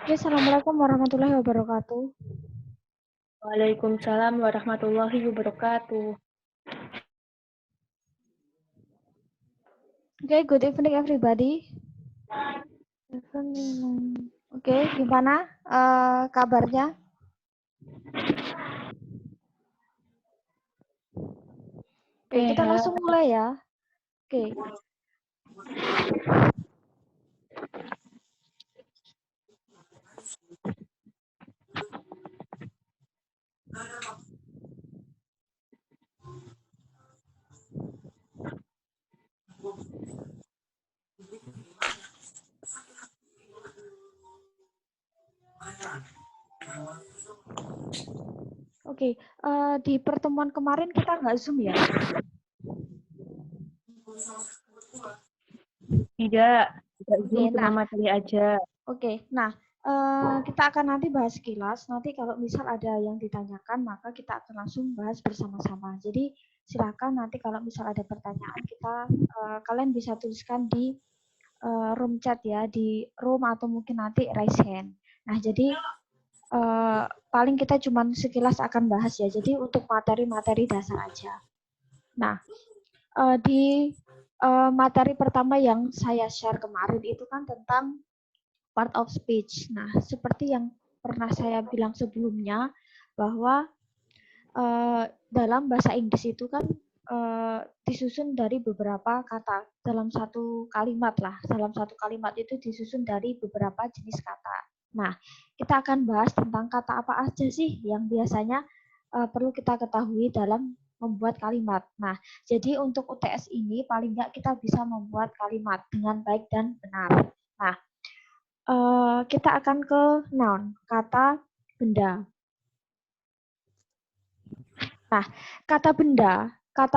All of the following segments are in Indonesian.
Oke, Assalamualaikum warahmatullahi wabarakatuh. Waalaikumsalam warahmatullahi wabarakatuh. Oke, good evening everybody. Oke, gimana kabarnya? Oke, kita Sehat. langsung mulai ya. Oke. Oke, di pertemuan kemarin kita nggak Zoom ya? Tidak Zoom, Oke, cuma nah, materi aja. kita akan nanti bahas sekilas. Nanti kalau misal ada yang ditanyakan, maka kita akan langsung bahas bersama-sama. Jadi silakan nanti kalau misal ada pertanyaan kalian bisa tuliskan di room chat ya, di room atau mungkin nanti raise hand. Nah, jadi paling kita cuma sekilas akan bahas ya. Jadi untuk materi-materi dasar aja. Nah, di materi pertama yang saya share kemarin itu kan tentang part of speech. Nah, seperti yang pernah saya bilang sebelumnya bahwa dalam bahasa Inggris itu kan disusun dari beberapa kata dalam satu kalimat lah. Dalam satu kalimat itu disusun dari beberapa jenis kata. Nah, kita akan bahas tentang kata apa aja sih yang biasanya perlu kita ketahui dalam membuat kalimat. Nah, jadi untuk UTS ini paling nggak kita bisa membuat kalimat dengan baik dan benar. Nah, kita akan ke noun, kata benda. Nah, kata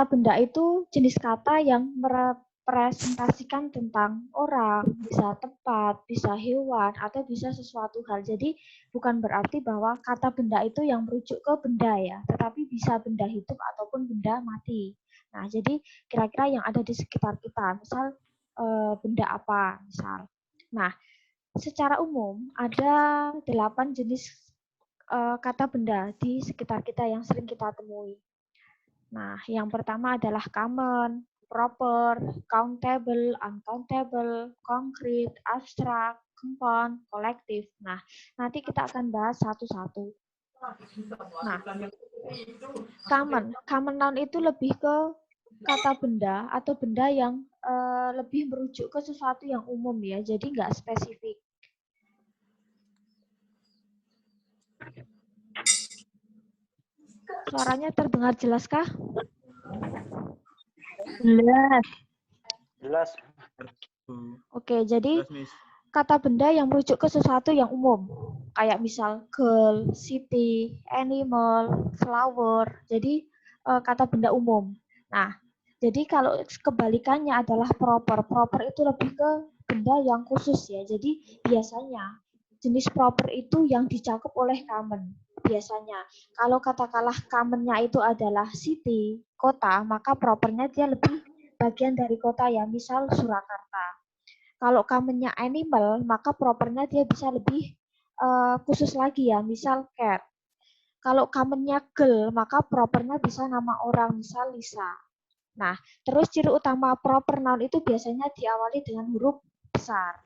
benda itu jenis kata yang merepresentasikan tentang orang, bisa tempat, bisa hewan, atau bisa sesuatu hal. Jadi bukan berarti bahwa kata benda itu yang merujuk ke benda ya, tetapi bisa benda hidup ataupun benda mati. Nah, jadi kira-kira yang ada di sekitar kita, misal benda apa, misal. Nah, secara umum ada 8 jenis kata benda di sekitar kita yang sering kita temui. Nah, yang pertama adalah common, proper, countable, uncountable, concrete, abstract, compound, kolektif. Nah, nanti kita akan bahas satu-satu. Nah, common noun itu lebih ke kata benda atau benda yang lebih merujuk ke sesuatu yang umum ya, jadi nggak spesifik. Suaranya terdengar jelaskah? Jelas. Jelas. Oke, jadi kata benda yang merujuk ke sesuatu yang umum. Kayak misal girl, city, animal, flower. Jadi kata benda umum. Nah, jadi kalau kebalikannya adalah proper. Proper itu lebih ke benda yang khusus ya. Jadi biasanya jenis proper itu yang dicakup oleh common. Biasanya. Kalau katakanlah commonnya itu adalah city, kota, maka propernya dia lebih bagian dari kota ya. Misal Surakarta. Kalau commonnya animal, maka propernya dia bisa lebih khusus lagi ya, misal cat. Kalau commonnya girl, maka propernya bisa nama orang, misal Lisa. Nah, terus ciri utama proper noun itu biasanya diawali dengan huruf besar.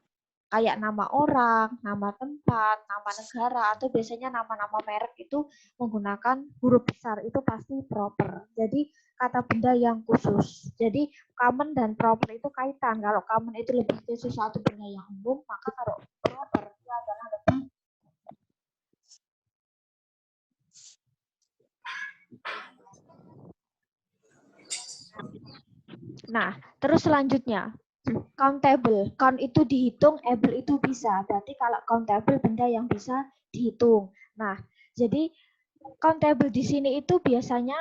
Kayak nama orang, nama tempat, nama negara, atau biasanya nama-nama merek itu menggunakan huruf besar. Itu pasti proper. Jadi kata benda yang khusus. Jadi common dan proper itu kaitan. Kalau common itu lebih ke sesuatu benda yang umum, maka kalau proper itu adalah lebih. Nah, terus selanjutnya countable. Count itu dihitung, able itu bisa. Berarti kalau countable benda yang bisa dihitung. Nah, jadi countable di sini itu biasanya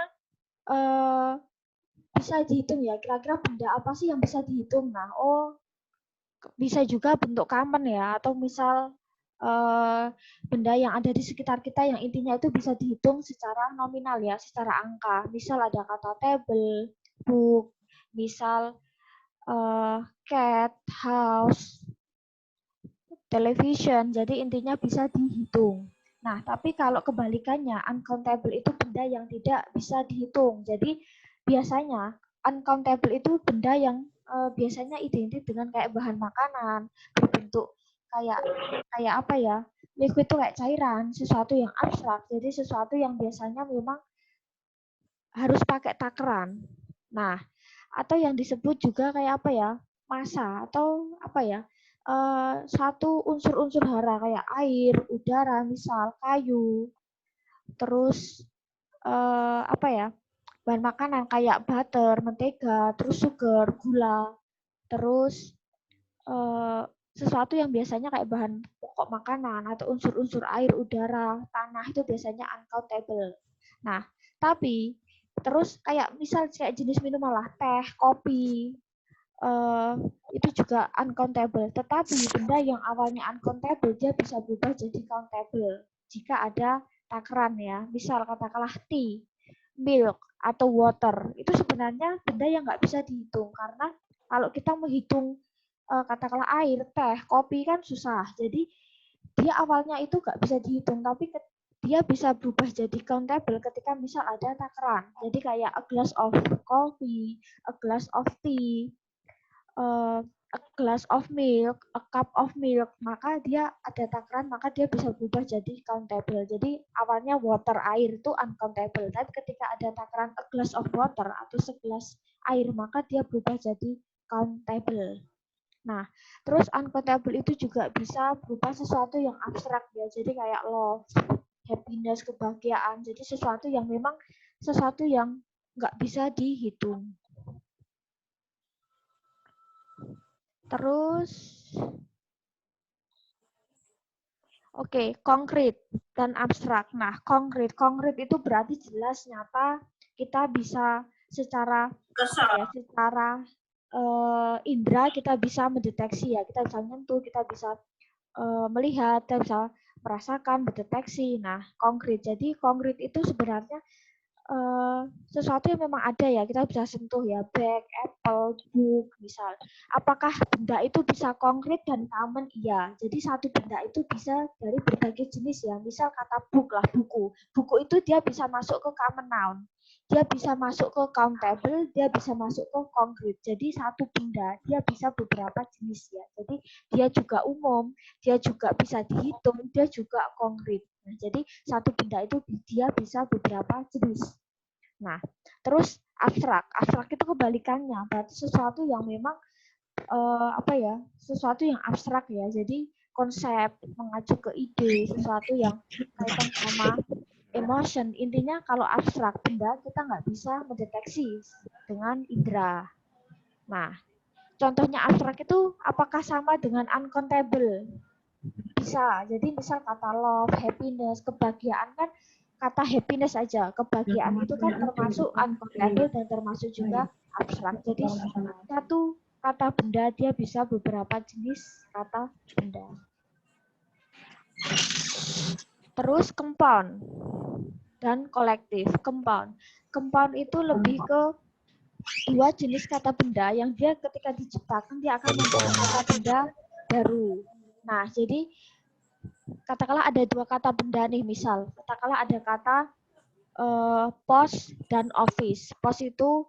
bisa dihitung ya. Kira-kira benda apa sih yang bisa dihitung? Nah, bisa juga bentuk common ya, atau misal benda yang ada di sekitar kita yang intinya itu bisa dihitung secara nominal ya, secara angka. Misal ada kata table, book, misal cat, house, television. Jadi intinya bisa dihitung. Nah, tapi kalau kebalikannya, uncountable itu benda yang tidak bisa dihitung. Jadi biasanya uncountable itu benda yang biasanya identik dengan kayak bahan makanan, berbentuk kayak kayak apa ya? Liquid itu kayak cairan, sesuatu yang abstrak. Jadi sesuatu yang biasanya memang harus pakai takaran. Nah, atau yang disebut juga kayak apa ya? Massa atau apa ya? Satu unsur-unsur hara kayak air, udara, misal kayu, terus apa ya? Bahan makanan kayak butter, mentega, terus sugar, gula, terus sesuatu yang biasanya kayak bahan pokok makanan atau unsur-unsur air, udara, tanah itu biasanya uncountable. Nah, tapi terus kayak misal kayak jenis minuman lah, teh, kopi, itu juga uncountable. Tetapi benda yang awalnya uncountable dia bisa berubah jadi countable jika ada takaran ya. Misal katakanlah tea, milk atau water itu sebenarnya benda yang nggak bisa dihitung karena kalau kita menghitung katakanlah air, teh, kopi kan susah. Jadi dia awalnya itu nggak bisa dihitung, tapi dia bisa berubah jadi countable ketika misal ada takaran. Jadi kayak a glass of coffee, a glass of tea, a glass of milk, a cup of milk, maka dia ada takaran, maka dia bisa berubah jadi countable. Jadi awalnya water air itu uncountable, tapi ketika ada takaran a glass of water atau segelas air, maka dia berubah jadi countable. Nah, terus uncountable itu juga bisa berupa sesuatu yang abstrak ya, jadi kayak love, happiness, kebahagiaan. Jadi sesuatu yang memang sesuatu yang nggak bisa dihitung. Terus, oke, konkret dan abstrak. Nah, konkret itu berarti jelas, nyata, kita bisa secara secara indera kita bisa mendeteksi ya, kita bisa menyentuh, kita bisa melihat, kita bisa merasakan, mendeteksi. Nah, konkret. Jadi konkret itu sebenarnya sesuatu yang memang ada ya, kita bisa sentuh ya, bag, apple, book, misal. Apakah benda itu bisa konkret dan common? Iya. Jadi satu benda itu bisa dari berbagai jenis ya. Misal kata book lah, buku. Buku itu dia bisa masuk ke common noun. Dia bisa masuk ke countable, dia bisa masuk ke konkret. Jadi satu benda, dia bisa beberapa jenis ya. Jadi dia juga umum, dia juga bisa dihitung, dia juga konkret. Nah, jadi satu benda itu dia bisa beberapa jenis. Nah, terus abstrak. Abstrak itu kebalikannya, berarti sesuatu yang memang apa ya? Sesuatu yang abstrak ya. Jadi konsep mengacu ke ide, sesuatu yang kaitan sama emotion. Intinya kalau abstrak benda kita nggak bisa mendeteksi dengan indera. Nah, contohnya abstrak itu apakah sama dengan uncountable? Bisa. Jadi misal kata love, happiness, kebahagiaan kan kata happiness aja. Kebahagiaan itu kan termasuk uncountable dan termasuk juga abstrak. Jadi satu kata benda dia bisa beberapa jenis kata benda. Terus compound dan kolektif. Compound itu lebih ke dua jenis kata benda yang dia ketika diciptakan dia akan membentuk kata benda baru. Nah, jadi katakanlah ada dua kata benda nih, misal katakanlah ada kata pos dan office. Pos itu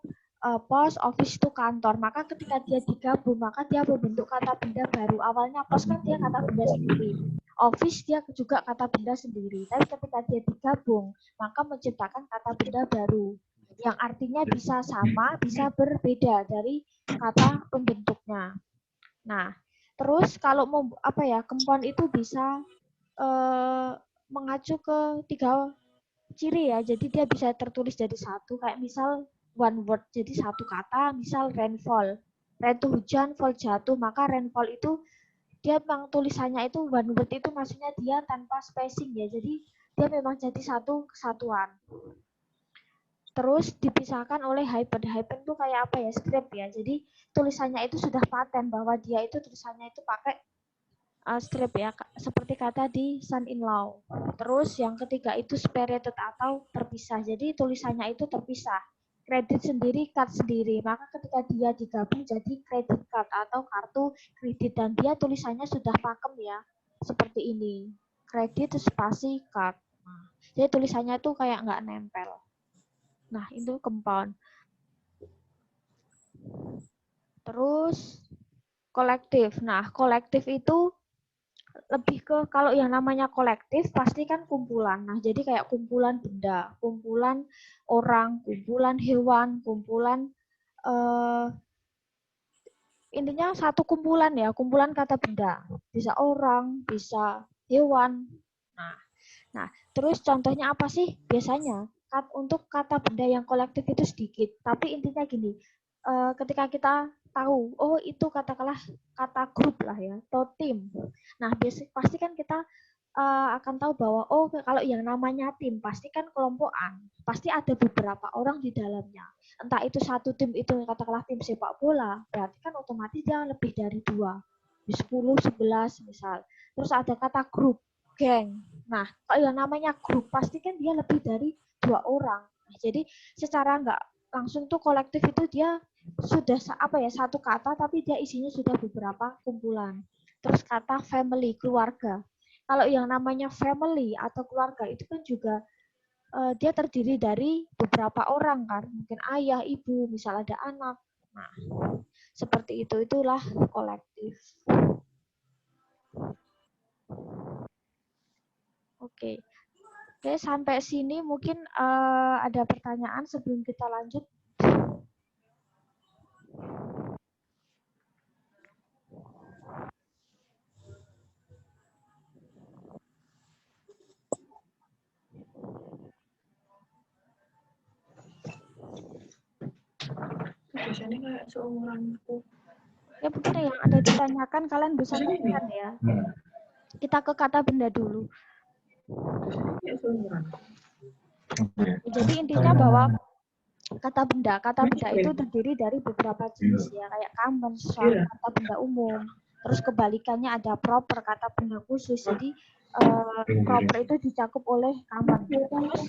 pos, office itu kantor. Maka ketika dia digabung, maka dia membentuk kata benda baru. Awalnya pos kan dia kata benda sendiri. Office dia juga kata benda sendiri. Tapi ketika dia digabung, maka menciptakan kata benda baru. Yang artinya bisa sama, bisa berbeda dari kata pembentuknya. Nah, terus kalau mau apa ya, compound itu bisa mengacu ke tiga ciri ya. Jadi dia bisa tertulis jadi satu, kayak misal one word, jadi satu kata, misal rainfall. Rain itu hujan, fall jatuh, maka rainfall itu dia memang tulisannya itu one word, itu maksudnya dia tanpa spacing ya. Jadi dia memang jadi satu kesatuan. Terus dipisahkan oleh hyphen. Hyphen itu kayak apa ya, script ya. Jadi tulisannya itu sudah paten bahwa dia itu tulisannya itu pakai script ya, seperti kata di son-in-law. Terus yang ketiga itu separated atau terpisah. Jadi tulisannya itu terpisah. kredit sendiri, card sendiri. Maka ketika dia digabung jadi credit card atau kartu kredit, dan dia tulisannya sudah pakem ya, seperti ini. Kredit spasi card. Nah, jadi tulisannya tuh kayak nggak nempel. Nah, itu compound. Terus kolektif. Nah, kolektif itu lebih ke, kalau yang namanya kolektif pasti kan kumpulan. Nah, jadi kayak kumpulan benda, kumpulan orang, kumpulan hewan, kumpulan intinya satu kumpulan ya, kumpulan kata benda. Bisa orang, bisa hewan. Nah, terus contohnya apa sih? Biasanya untuk kata benda yang kolektif itu sedikit, tapi intinya gini, ketika kita tahu, oh itu katakanlah kata grup lah ya, atau tim. Nah, pasti kan kita akan tahu bahwa, oh kalau yang namanya tim, pasti kan kelompokan, pasti ada beberapa orang di dalamnya. Entah itu satu tim itu katakanlah tim sepak bola, berarti kan otomatis dia lebih dari 2, 10, 11 misal. Terus ada kata grup, geng. Nah, kalau yang namanya grup pasti kan dia lebih dari 2 orang. Nah, jadi secara nggak langsung tuh kolektif itu dia sudah satu kata tapi dia isinya sudah beberapa kumpulan. Terus kata family, keluarga. Kalau yang namanya family atau keluarga itu kan juga dia terdiri dari beberapa orang kan, mungkin ayah, ibu, misal ada anak. Nah, seperti itu, itulah kolektif. Oke. Oke, sampai sini mungkin ada pertanyaan sebelum kita lanjut. Biasanya kayak seumuranku. Ya mungkin yang ada ditanyakan kalian bisa tanyakan ya. Kita ke kata benda dulu. Jadi intinya bahwa kata benda itu terdiri dari beberapa jenis ya, kayak common, kata benda umum. Terus kebalikannya ada proper, kata benda khusus. Jadi proper itu dicakup oleh common. Terus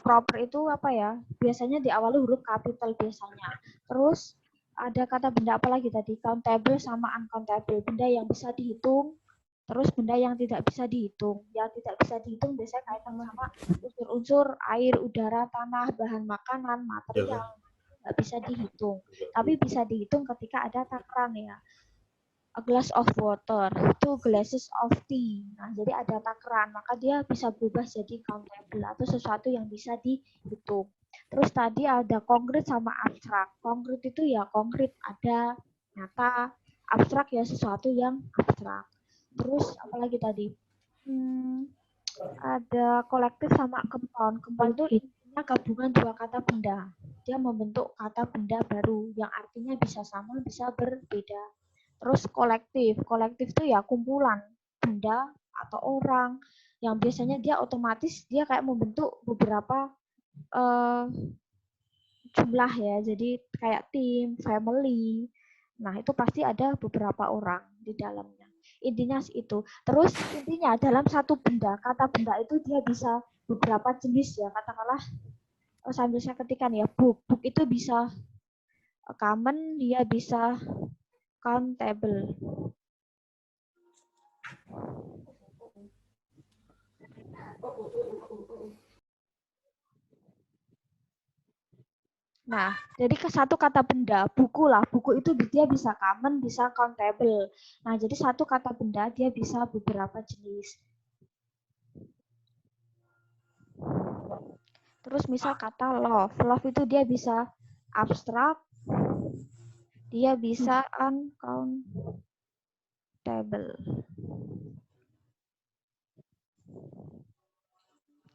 proper itu apa ya? Biasanya diawali huruf kapital biasanya. Terus ada kata benda apa lagi tadi? Countable sama uncountable, benda yang bisa dihitung. Terus benda yang tidak bisa dihitung. Yang tidak bisa dihitung biasanya kaitan sama unsur-unsur air, udara, tanah, bahan makanan, material. Nggak bisa dihitung. Tapi bisa dihitung ketika ada takaran ya. A glass of water, 2 glasses of tea. Nah, jadi ada takaran, maka dia bisa berubah jadi countable atau sesuatu yang bisa dihitung. Terus tadi ada konkret sama abstrak. Konkret itu ya konkret, ada nyata. Abstrak ya sesuatu yang abstrak. Terus apalagi tadi? Ada kolektif sama compound. Compound itu intinya gabungan dua kata benda. Dia membentuk kata benda baru yang artinya bisa sama, bisa berbeda. Terus kolektif. Kolektif itu ya kumpulan benda atau orang yang biasanya dia otomatis dia kayak membentuk beberapa jumlah ya. Jadi kayak tim, family. Nah, itu pasti ada beberapa orang di dalamnya. Intinya itu. Terus intinya dalam satu benda, kata benda itu dia bisa beberapa jenis ya. Katakanlah sambil saya ketikan ya, book. Book itu bisa common, dia bisa countable. Nah, jadi ke satu kata benda, buku lah. Buku itu dia bisa common, bisa countable. Nah, jadi satu kata benda dia bisa beberapa jenis. Terus misal kata love. Love itu dia bisa abstrak, dia bisa uncountable.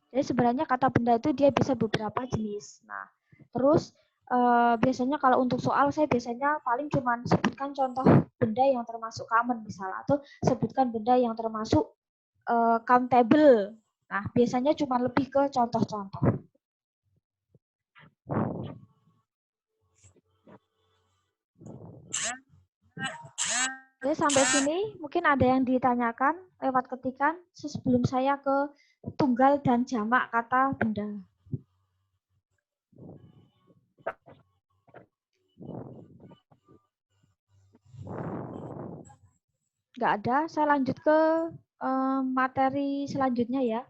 Jadi sebenarnya kata benda itu dia bisa beberapa jenis. Nah, terus biasanya kalau untuk soal saya biasanya paling cuma sebutkan contoh benda yang termasuk common misalnya, atau sebutkan benda yang termasuk countable. Nah, biasanya cuma lebih ke contoh-contoh. Oke, sampai sini mungkin ada yang ditanyakan lewat ketikan sebelum saya ke tunggal dan jamak kata benda. Nggak ada, saya lanjut ke materi selanjutnya ya.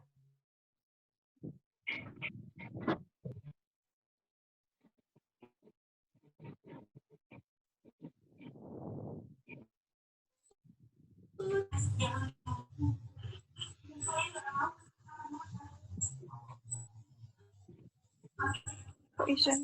Kok isen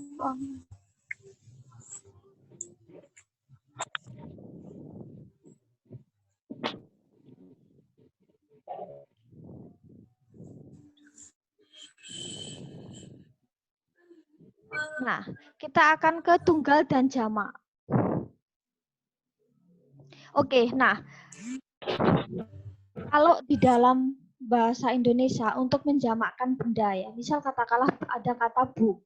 Nah, kita akan ke tunggal dan jamak. Oke, nah, kalau di dalam bahasa Indonesia untuk menjamakkan benda ya, misal katakanlah ada kata buku,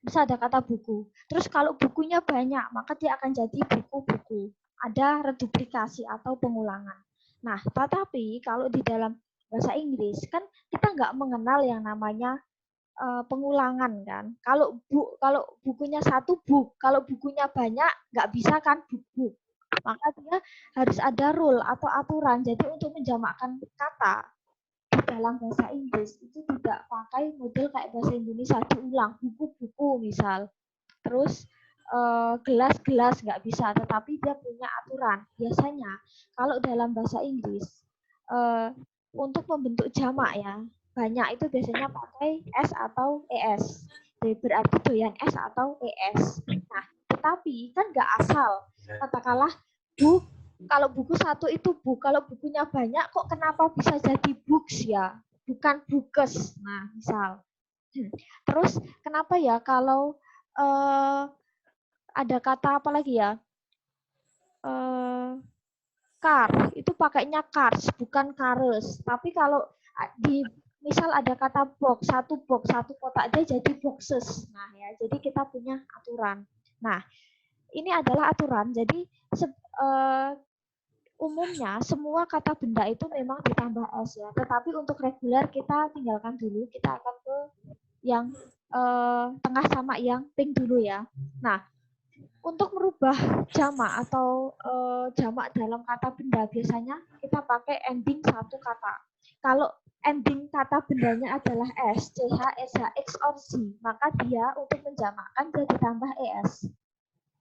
misal ada kata buku. Terus kalau bukunya banyak, maka dia akan jadi buku-buku. Ada reduplikasi atau pengulangan. Nah, tetapi kalau di dalam bahasa Inggris kan kita nggak mengenal yang namanya pengulangan kan. Kalau bukunya satu book, kalau bukunya banyak nggak bisa kan book. Maka dia harus ada rule atau aturan. Jadi untuk menjamakkan kata di dalam bahasa Inggris itu tidak pakai model kayak bahasa Indonesia diulang buku-buku misal. Terus gelas-gelas nggak bisa, tetapi dia punya aturan. Biasanya kalau dalam bahasa Inggris untuk membentuk jamak ya, banyak itu biasanya pakai S atau ES. Jadi berarti doyan S atau ES. Nah, tetapi kan nggak asal. Katakanlah book, kalau buku satu itu book, kalau bukunya banyak kok kenapa bisa jadi books ya? Bukan bookes. Nah, misal. Terus kenapa ya kalau ada kata apa lagi ya? Car, itu pakainya cars, bukan cars. Tapi kalau di misal ada kata box, satu kotak dia jadi boxes. Nah, ya, jadi kita punya aturan. Nah, ini adalah aturan. Jadi umumnya semua kata benda itu memang ditambah S ya. Tetapi untuk reguler kita tinggalkan dulu. Kita akan ke yang tengah sama yang pink dulu ya. Nah, untuk merubah jamak atau jamak dalam kata benda biasanya kita pakai ending satu kata. Kalau ending kata bendanya adalah S, CH, SH, X, or Z, maka dia untuk menjamakkan dia ditambah ES.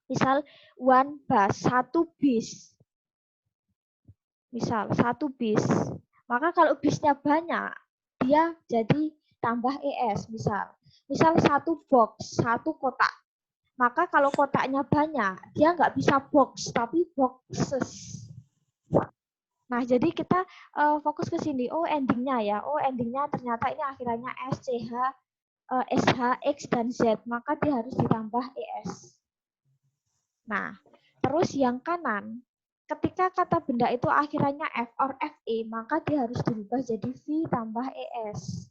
Misal one bus, satu bis. Misal satu bis. Maka kalau bisnya banyak, dia jadi tambah ES. Misal satu box, satu kotak. Maka kalau kotaknya banyak, dia nggak bisa box, tapi boxes. Nah, jadi kita fokus ke sini. Oh, endingnya ya. Oh, endingnya ternyata ini akhirannya S, CH, SH, X, dan Z. Maka dia harus ditambah ES. Nah, terus yang kanan, ketika kata benda itu akhirannya F or FE, maka dia harus dirubah jadi V tambah ES.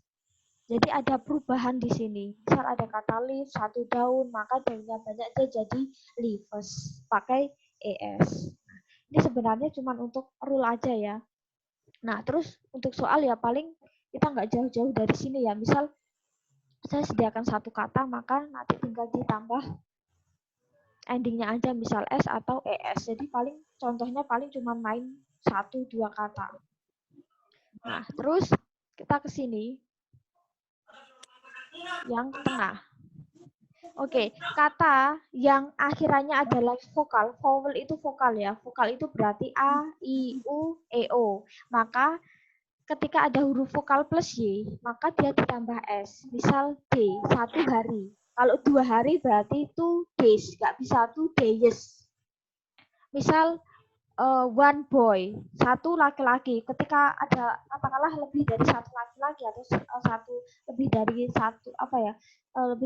Jadi ada perubahan di sini. Misal ada kata leaf, satu daun, maka daunnya banyak dia jadi leaves, pakai ES. Ini sebenarnya cuma untuk rule aja ya. Nah, terus untuk soal ya paling kita nggak jauh-jauh dari sini ya. Misal saya sediakan satu kata, maka nanti tinggal ditambah endingnya aja, misal S atau ES. Jadi paling contohnya paling cuma main 1-2 kata. Nah, terus kita ke sini. Yang tengah. Oke, kata yang akhirannya adalah vokal. Vowel itu vokal ya. Vokal itu berarti A, I, U, E, O. Maka ketika ada huruf vokal plus Y, maka dia ditambah S. Misal D, 1 hari. Kalau 2 hari berarti 2 days. Nggak bisa 2 days. Misal one boy, satu laki-laki. Ketika ada katakanlah lebih dari satu laki-laki atau lebih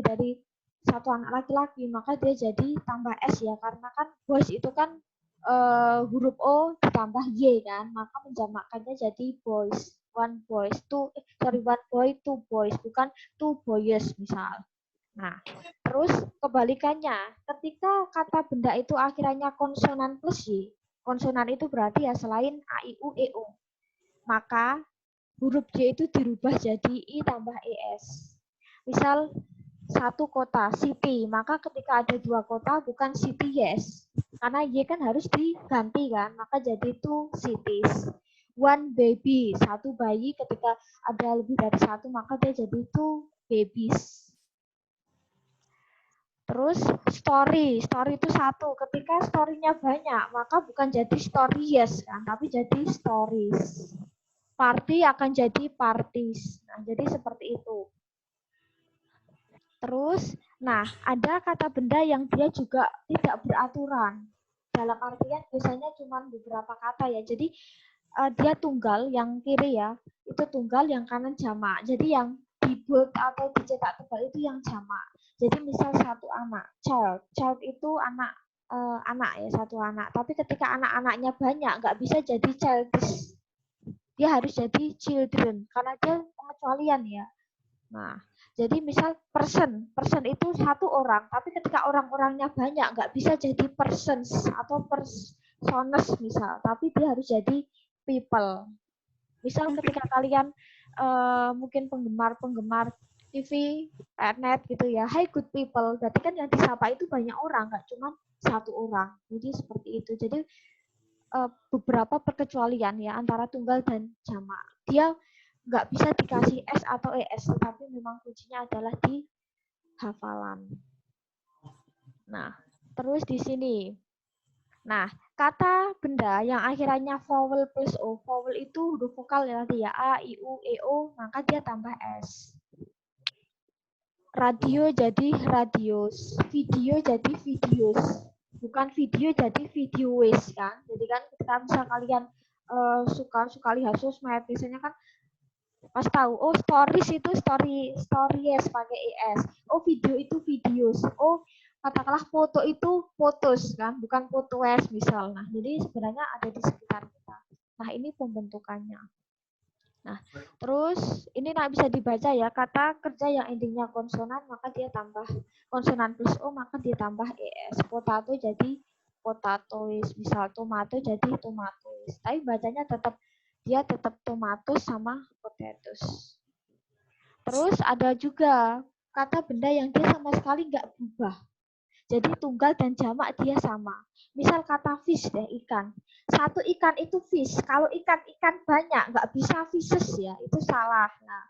dari satu anak laki-laki, maka dia jadi tambah S ya, karena kan boys itu kan huruf O ditambah Y kan, maka menjamakkannya jadi boys. One boy, two boys, bukan two boys misal. Nah, terus kebalikannya, ketika kata benda itu akhirnya konsonan plus Y, konsonan itu berarti ya selain A, I, U, E, O. Maka huruf J itu dirubah jadi I tambah ES. Misal satu kota, city. Maka ketika ada dua kota bukan city yes. Karena Y kan harus diganti kan, maka jadi two cities. One baby, satu bayi. Ketika ada lebih dari satu maka dia jadi two babies. Terus story itu satu. Ketika story-nya banyak maka bukan jadi stories kan, tapi jadi stories. Party akan jadi parties. Nah, jadi seperti itu. Terus, nah ada kata benda yang dia juga tidak beraturan. Dalam artian biasanya cuma beberapa kata ya. Jadi dia tunggal yang kiri ya, itu tunggal, yang kanan jamak. Jadi yang di bold atau dicetak tebal itu yang jamak. Jadi misal satu anak, child itu anak anak ya, satu anak. Tapi ketika anak-anaknya banyak, nggak bisa jadi childish. Dia harus jadi children karena dia pengecualian ya. Nah, jadi misal person itu satu orang, tapi ketika orang-orangnya banyak nggak bisa jadi persons atau persones misal, tapi dia harus jadi people. Misal ketika kalian mungkin penggemar TV, net gitu ya, hi good people, berarti kan yang disapa itu banyak orang, nggak cuma satu orang. Jadi seperti itu. Jadi beberapa perkecualian ya antara tunggal dan jamak. Dia nggak bisa dikasih S atau ES, tapi memang kuncinya adalah di hafalan. Nah, terus di sini. Nah, kata benda yang akhirnya vowel plus O. Vowel itu huruf vokal ya nanti ya. A, I, U, E, O, maka dia tambah S. Radio jadi radius. Video jadi videos. Bukan video jadi videois kan. Jadi kan kita misal kalian suka lihat sosmed, biasanya kan pas tahu, oh stories itu stories pakai es, oh video itu videos, oh katakanlah foto itu fotos kan, bukan fotoes misal. Nah jadi sebenarnya ada di sekitar kita. Nah ini pembentukannya. Nah terus ini nggak bisa dibaca ya, kata kerja yang endingnya konsonan maka dia tambah konsonan plus o maka dia tambah es. Potato jadi potatoes, misal tomato jadi tomatoes, tapi bacanya dia tetap tomatos sama potatoes. Terus ada juga kata benda yang dia sama sekali nggak berubah. Jadi tunggal dan jamak dia sama. Misal kata fish deh, ikan. Satu ikan itu fish. Kalau ikan banyak nggak bisa fishes ya, itu salah. Nah,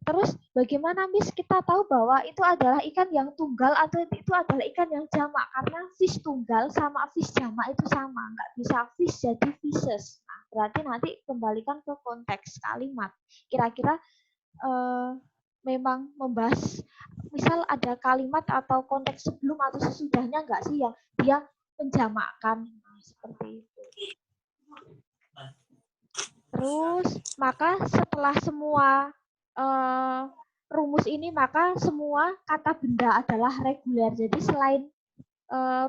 terus bagaimana Miss kita tahu bahwa itu adalah ikan yang tunggal atau itu adalah ikan yang jamak? Karena fish tunggal sama fish jamak itu sama, nggak bisa fish jadi fishes. Nah, berarti nanti kembalikan ke konteks kalimat. Kira-kira memang membahas, misal ada kalimat atau konteks sebelum atau sesudahnya nggak sih yang dia menjamakkan, nah, seperti itu. Terus maka setelah semua rumus ini maka semua kata benda adalah reguler. Jadi selain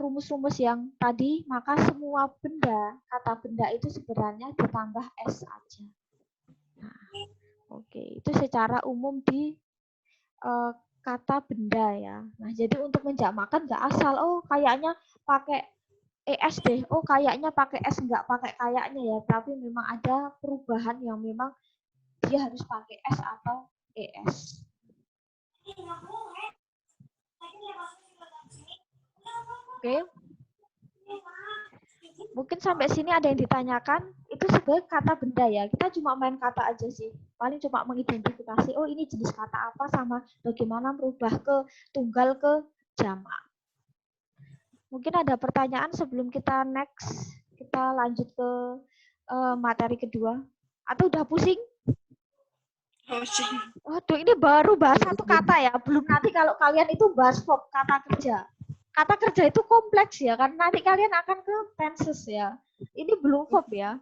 rumus-rumus yang tadi maka semua benda, kata benda itu sebenarnya ditambah S aja. Nah, oke, itu secara umum di kata benda ya. Nah, jadi untuk menjamakkan nggak asal, oh kayaknya pakai ES deh, oh kayaknya pakai S, nggak pakai kayaknya ya, tapi memang ada perubahan yang memang dia harus pakai S atau ES. Oke. Mungkin sampai sini ada yang ditanyakan, itu sebenarnya kata benda ya, kita cuma main kata aja sih. Paling cuma mengidentifikasi, oh ini jenis kata apa sama bagaimana merubah ke tunggal ke jamak. Mungkin ada pertanyaan sebelum kita next, kita lanjut ke materi kedua. Atau udah pusing? Pusing. Waduh, ini baru bahas satu kata ya, belum nanti kalau kalian itu bahas verb, kata kerja. Kata kerja itu kompleks ya, karena nanti kalian akan ke tenses ya. Ini belum verb ya.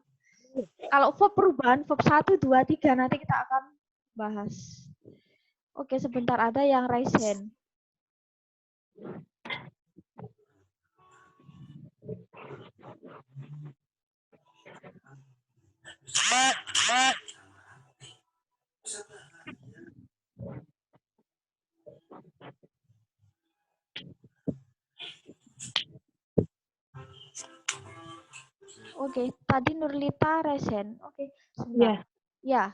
Kalau verb perubahan, verb 1, 2, 3, nanti kita akan bahas. Oke, sebentar ada yang raise hand. Oke, tadi Nurlita raise hand. Oke, sebentar. Ya. Ya.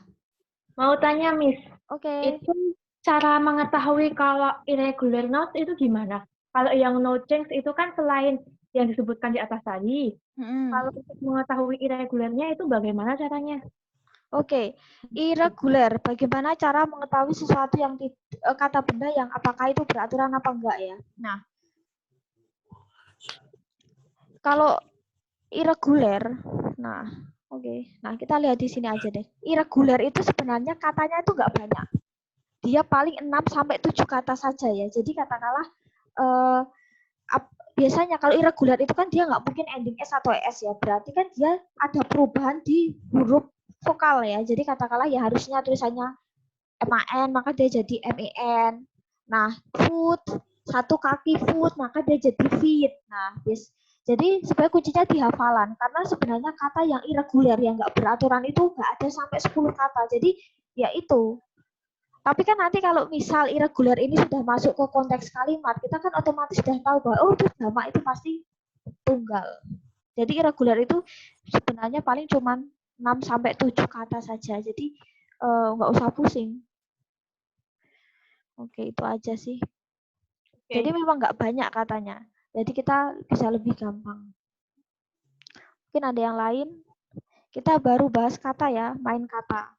Mau tanya, Miss. Oke. Itu cara mengetahui kalau irregular nouns itu gimana? Kalau yang no change itu kan selain yang disebutkan di atas tadi. Kalau untuk mengetahui irregularnya itu bagaimana caranya? Oke, irregular. Bagaimana cara mengetahui sesuatu yang kata benda yang apakah itu beraturan apa enggak ya? Nah, kalau irregular, nah, oke. Nah, kita lihat di sini aja deh. Irregular itu sebenarnya katanya itu enggak banyak. Dia paling 6 sampai 7 kata saja ya. Jadi katakanlah biasanya kalau irregular itu kan dia nggak mungkin ending S atau S ya. Berarti kan dia ada perubahan di huruf vokal ya. Jadi katakanlah ya harusnya tulisannya MAN maka dia jadi MEN. Nah, foot, satu kaki foot maka dia jadi feet. Nah, jadi sebenarnya kuncinya di hafalan karena sebenarnya kata yang irregular yang nggak beraturan itu nggak ada sampai 10 kata. Jadi ya itu. Tapi kan nanti kalau misal irregular ini sudah masuk ke konteks kalimat, kita kan otomatis sudah tahu bahwa oh itu jamak itu pasti tunggal. Jadi irregular itu sebenarnya paling cuma 6 sampai 7 kata saja. Jadi nggak usah pusing. Oke, itu aja sih. Oke. Jadi memang nggak banyak katanya. Jadi kita bisa lebih gampang. Mungkin ada yang lain. Kita baru bahas kata ya, main kata.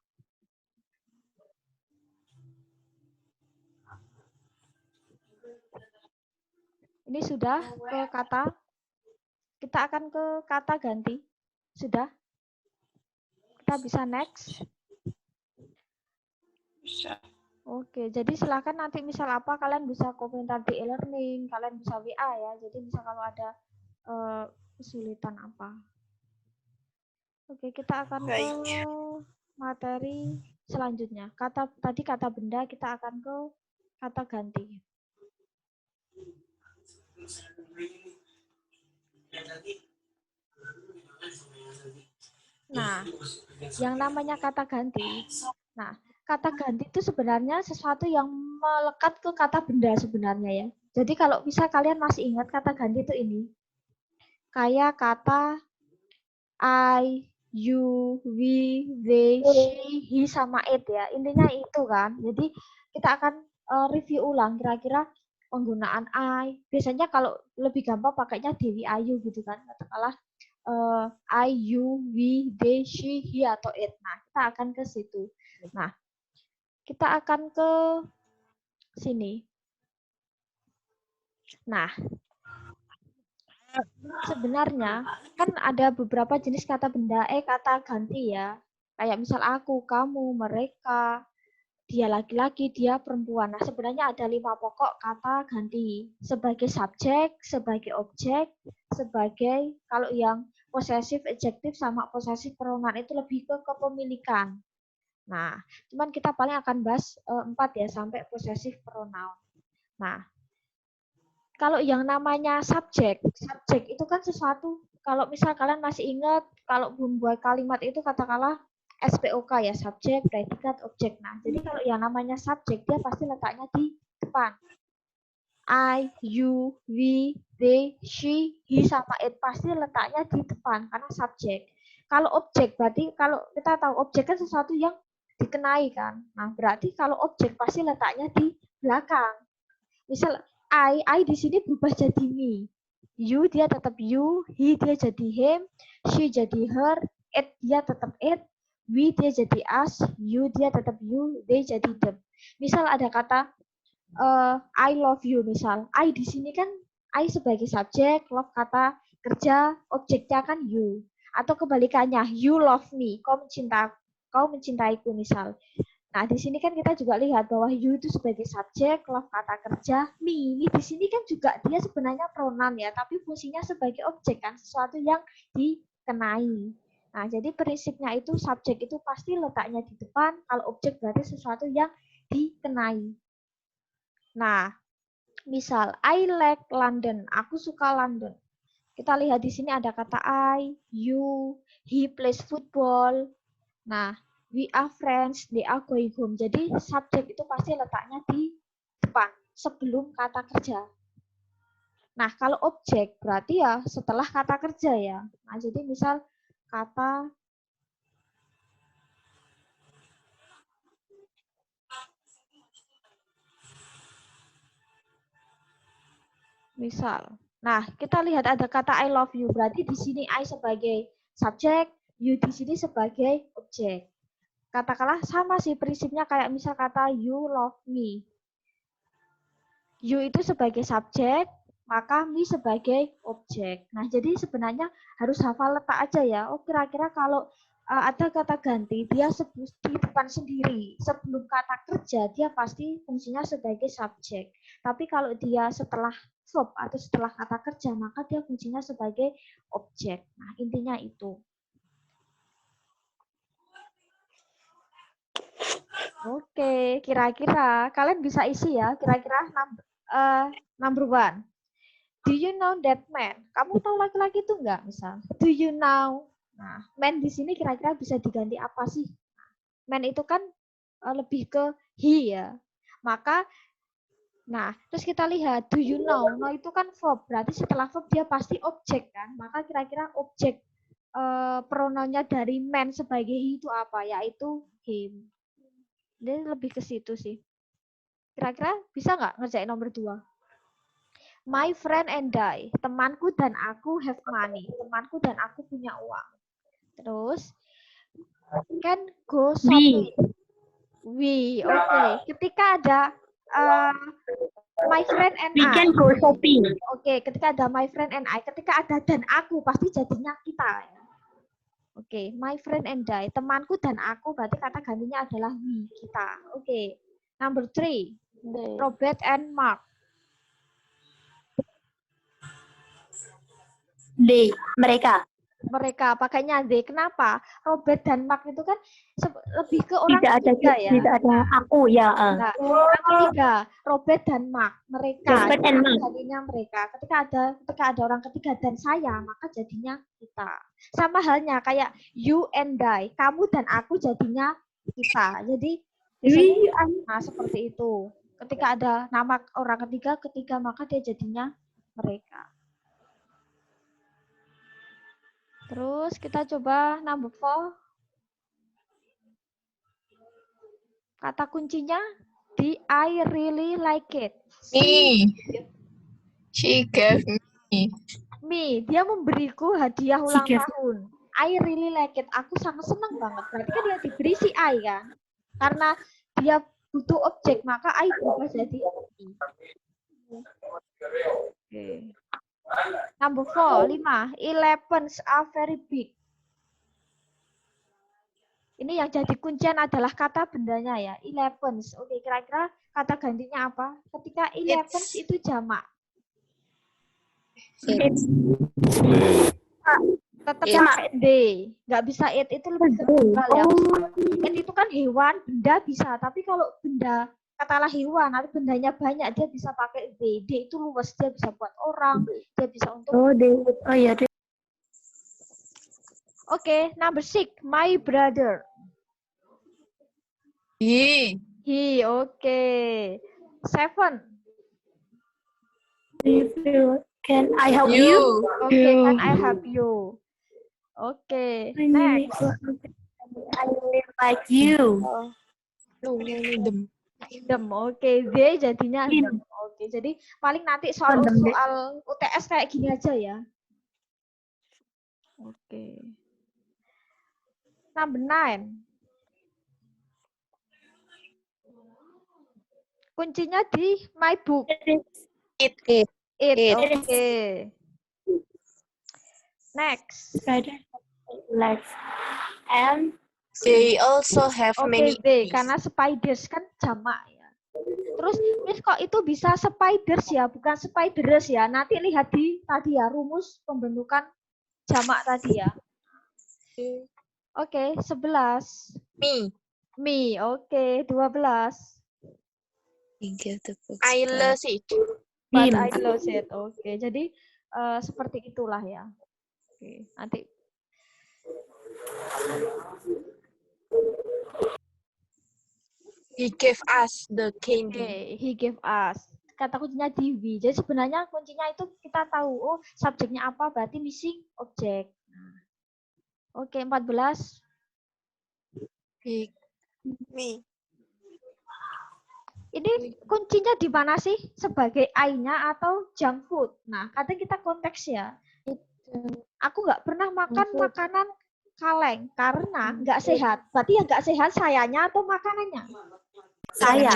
Ini sudah ke kata. Kita akan ke kata ganti. Sudah? Kita bisa next. Bisa. Oke, jadi silakan nanti misal apa kalian bisa komentar di e-learning, kalian bisa WA ya. Jadi misal kalau ada kesulitan apa. Oke, kita akan ke materi selanjutnya. Tadi kata benda, kita akan ke kata ganti. Nah, yang namanya kata ganti. Nah, kata ganti itu sebenarnya sesuatu yang melekat ke kata benda sebenarnya ya. Jadi kalau bisa kalian masih ingat kata ganti itu ini. Kayak kata I, you, we, they, she, he, sama it ya. Intinya itu kan. Jadi kita akan review ulang kira-kira penggunaan I. Biasanya kalau lebih gampang pakainya Dewi Ayu gitu kan. Katakanlah I, you, we, they, she, he, atau it. Nah, kita akan ke situ. Nah, kita akan ke sini. Nah, sebenarnya kan ada beberapa jenis kata benda, kata ganti ya. Kayak misal aku, kamu, mereka, dia laki-laki, dia perempuan. Nah, sebenarnya ada 5 pokok kata ganti. Sebagai subjek, sebagai objek, sebagai kalau yang possessive adjective sama possessive pronoun itu lebih ke kepemilikan. Nah, cuman kita paling akan bahas 4 ya sampai possessive pronoun. Nah, kalau yang namanya subjek itu kan sesuatu kalau misal kalian masih ingat kalau membuat kalimat itu katakanlah SPOK ya, subjek, predikat, objek. Nah, jadi kalau yang namanya subjek dia pasti letaknya di depan. I, you, we, they, she, he, sama it pasti letaknya di depan karena subjek. Kalau objek berarti kalau kita tahu objek kan sesuatu yang dikenai kan. Nah, berarti kalau objek pasti letaknya di belakang. Misal I di sini berubah jadi me. You dia tetap you, he dia jadi him, she jadi her, it dia tetap it, we dia jadi us, you dia tetap you, they jadi them. Misal ada kata I love you misal. I di sini kan I sebagai subjek, love kata kerja, objeknya kan you. Atau kebalikannya, you love me, kau mencintaiku misal. Nah, di sini kan kita juga lihat bahwa you itu sebagai subjek, love kata kerja, me di sini kan juga dia sebenarnya pronoun ya, tapi fungsinya sebagai objek kan, sesuatu yang dikenai. Nah, jadi prinsipnya itu subjek itu pasti letaknya di depan, kalau objek berarti sesuatu yang dikenai. Nah, misal I like London, aku suka London. Kita lihat di sini ada kata I, you, he plays football. Nah, we are friends, they are going home. Jadi subjek itu pasti letaknya di depan sebelum kata kerja. Nah, kalau objek berarti ya setelah kata kerja ya. Nah, jadi misal kata Misal. Nah, kita lihat ada kata I love you. Berarti di sini I sebagai subjek, you di sini sebagai objek. Katakanlah sama sih prinsipnya kayak misal kata you love me. You itu sebagai subjek, maka me sebagai objek. Nah, jadi sebenarnya harus hafal letak aja ya. Oh, kira-kira kalau ada kata ganti, dia di depan sendiri. Sebelum kata kerja, dia pasti fungsinya sebagai subjek. Tapi kalau dia setelah verb atau setelah kata kerja, maka dia fungsinya sebagai objek. Nah, intinya itu. Oke, kira-kira kalian bisa isi ya. Kira-kira number one. Do you know that man? Kamu tahu laki-laki itu enggak? Misal, do you know? Nah, man di sini kira-kira bisa diganti apa sih? Man itu kan lebih ke he ya. Maka, nah, terus kita lihat, do you know? No itu kan verb. Berarti setelah verb dia pasti objek kan? Maka kira-kira objek pronounnya dari man sebagai he itu apa? Yaitu him. Jadi lebih ke situ sih. Kira-kira bisa nggak ngerjain nomor 2? My friend and I, temanku dan aku have money. Temanku dan aku punya uang. Terus, can go shopping. We, oke. Ketika ada my friend and I. We can go shopping. Oke, ketika ada my friend and I. Ketika ada dan aku, pasti jadinya kita. Oke, my friend and I. Temanku dan aku, berarti kata gantinya adalah we, kita. Oke, number 3. Robert and Mark. They, mereka. Mereka pakainya they. Kenapa? Robert dan Mark itu kan lebih ke orang tidak ketiga ada, ya. Tidak ada aku ya. Nah, orang ketiga, Robert dan Mark. Mereka. Robert and Mark. Jadinya mereka. Ketika ada orang ketiga dan saya, maka jadinya kita. Sama halnya kayak you and I. Kamu dan aku jadinya kita. Jadi nah seperti itu. Ketika ada nama orang ketiga, maka dia jadinya mereka. Terus kita coba number 4. Kata kuncinya di I really like it. Me. She gave me. Me, dia memberiku hadiah ulang tahun. I really like it. Aku sangat senang banget. Berarti kan dia diberi si I kan. Karena dia butuh objek, maka I berubah jadi I. Okay. Number 4, 5. 11s are very big. Ini yang jadi kuncian adalah kata bendanya ya. 11s. Oke, kira-kira kata gantinya apa? Ketika 11s itu jamak. Tetap pakai day. Nggak bisa it, itu lebih tebal ya. It itu kan hewan, benda bisa. Tapi kalau benda katalah hewan, atau bendanya banyak, dia bisa pakai they. They itu luas, dia bisa buat orang, dia bisa untuk... Oh iya. Oke, number 6, my brother. He, oke. 7. Can I help you? Oke, can I help you? Oke, next. I really like you. Them, oke. They jadinya them. Oke, jadi paling nanti soal UTS kayak gini aja ya. Oke. Number 9. Kuncinya di my book. it. Oke. Next. Legs. And They also have many. They, karena spiders kan jamak ya. Terus, Miss kok itu bisa spiders ya, bukan spiderers ya. Nanti lihat di tadi ya, rumus pembentukan jamak tadi ya. Oke, 11. Me, oke. 12. I love it. But I love it. Oke, jadi seperti itulah ya. Oke, nanti. He gave us the candy. Okay, he gave us. Kata kuncinya di we. Jadi sebenarnya kuncinya itu kita tahu, oh subjeknya apa, berarti missing objek. Oke, 14. Me. Ini kuncinya di mana sih? Sebagai I-nya atau junk food? Nah, kadang kita konteks ya. Aku nggak pernah makan makanan kaleng karena nggak sehat. Berarti yang nggak sehat sayanya atau makanannya? Saya.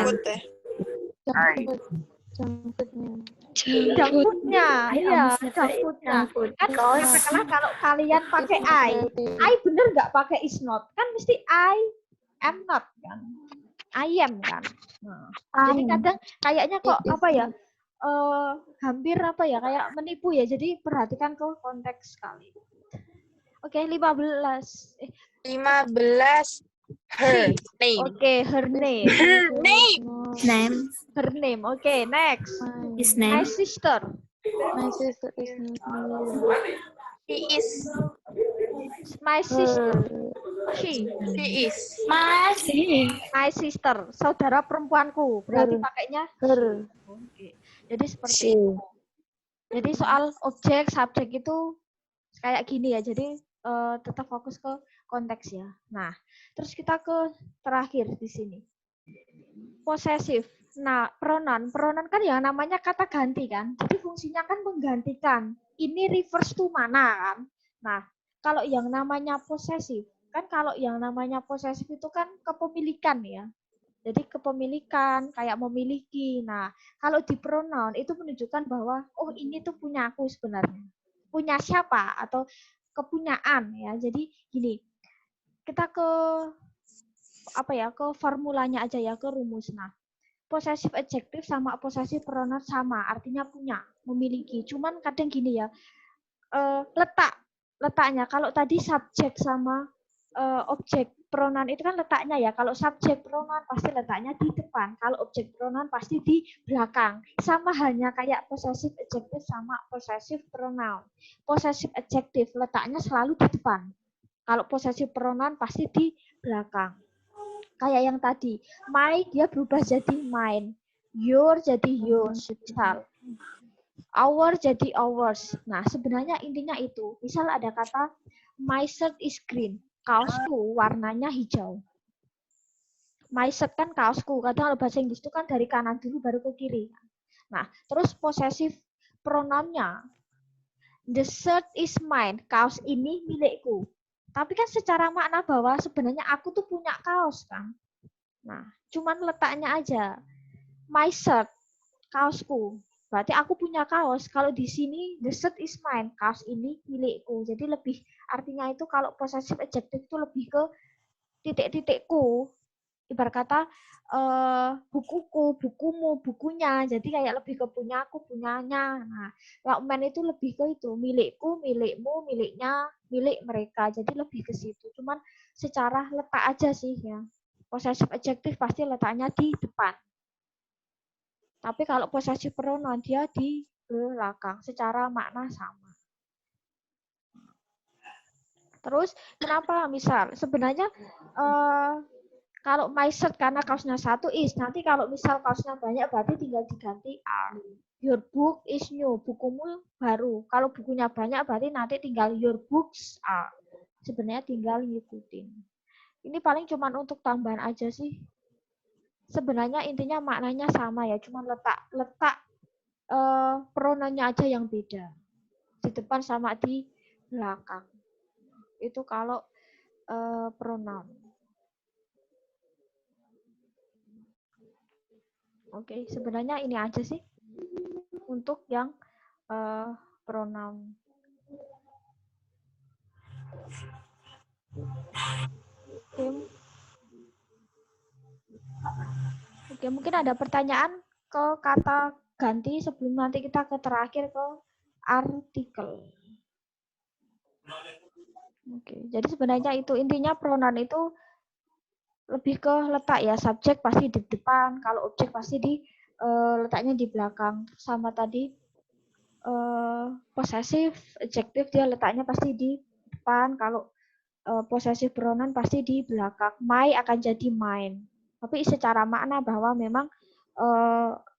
Junk food-nya. Iya, junk food-nya. Kan katakanlah kalau kalian pakai I bener nggak pakai is not? Kan mesti I am not kan? I am kan. Nah, jadi kadang kayaknya kok apa ya? Hampir apa ya kayak menipu ya. Jadi perhatikan ke konteks sekali. Oke, 15. 15. Her name. Oke, her name. Her name. Name. Her name. Oke, next. His My name. sister. My sister is She is. My sister. She. She is. Masih. My sister. Saudara perempuanku. Berarti pakainya her. oke. Jadi seperti She. itu. Jadi soal objek, subjek itu kayak gini ya. Jadi tetap fokus ke konteks ya. Nah, terus kita ke terakhir di sini. Posesif. Nah, pronoun kan yang namanya kata ganti kan. Jadi fungsinya kan menggantikan. Ini refers to mana kan. Nah, kalau yang namanya posesif, kan kalau yang namanya posesif itu kan kepemilikan ya. Jadi kepemilikan, kayak memiliki. Nah, kalau di pronoun itu menunjukkan bahwa, oh ini tuh punya aku sebenarnya. Punya siapa? Atau kepunyaan ya. Jadi gini, kita ke apa ya, ke formulanya aja ya, ke rumus. Nah, possessive adjective sama possessive pronoun sama, artinya punya, memiliki. Cuman kadang gini ya, letaknya. Kalau tadi subjek sama objek pronoun itu kan letaknya ya. Kalau subjek pronoun pasti letaknya di depan. Kalau objek pronoun pasti di belakang. Sama halnya kayak possessive adjective sama possessive pronoun. Possessive adjective letaknya selalu di depan. Kalau possessive pronoun pasti di belakang. Kayak yang tadi, my dia berubah jadi mine, your jadi yours, misal. Our jadi ours. Nah, sebenarnya intinya itu. Misal ada kata my shirt is green. Kaosku warnanya hijau. My shirt kan kaosku. Kadang kalau bahasa Inggris itu kan dari kanan dulu baru ke kiri. Nah, terus possessive pronounnya. The shirt is mine. Kaos ini milikku. Tapi kan secara makna bahwa sebenarnya aku tuh punya kaos kan. Nah, cuman letaknya aja. My shirt, kaosku. Berarti aku punya kaos. Kalau di sini the shirt is mine, kaos ini milikku. Jadi lebih artinya itu kalau possessive adjective itu lebih ke titik-titikku. Ibarat kata bukuku, bukumu, bukunya. Jadi kayak lebih ke punya aku, punyanya. Nah, kalau man itu lebih ke itu milikku, milikmu, miliknya, milik mereka. Jadi lebih ke situ. Cuman secara letak aja sih ya. Possessive adjective pasti letaknya di depan. Tapi kalau possessive pronoun dia di belakang, secara makna sama. Terus kenapa misal sebenarnya kalau my shirt karena kaosnya satu is, nanti kalau misal kaosnya banyak berarti tinggal diganti are. Your book is new, bukumu baru. Kalau bukunya banyak berarti nanti tinggal your books are. Sebenarnya tinggal ngikutin. Ini paling cuman untuk tambahan aja sih. Sebenarnya intinya maknanya sama ya, cuma letak pronounnya aja yang beda. Di depan sama di belakang. Itu kalau pronoun. Oke, sebenarnya ini aja sih untuk yang pronoun. Oke, mungkin ada pertanyaan ke kata ganti sebelum nanti kita ke terakhir ke artikel. Oke, jadi sebenarnya itu intinya pronoun itu lebih ke letak ya, subjek pasti di depan, kalau objek pasti di letaknya di belakang. Sama tadi possessive adjective dia letaknya pasti di depan, kalau possessive pronoun pasti di belakang. My akan jadi mine. Tapi secara makna bahwa memang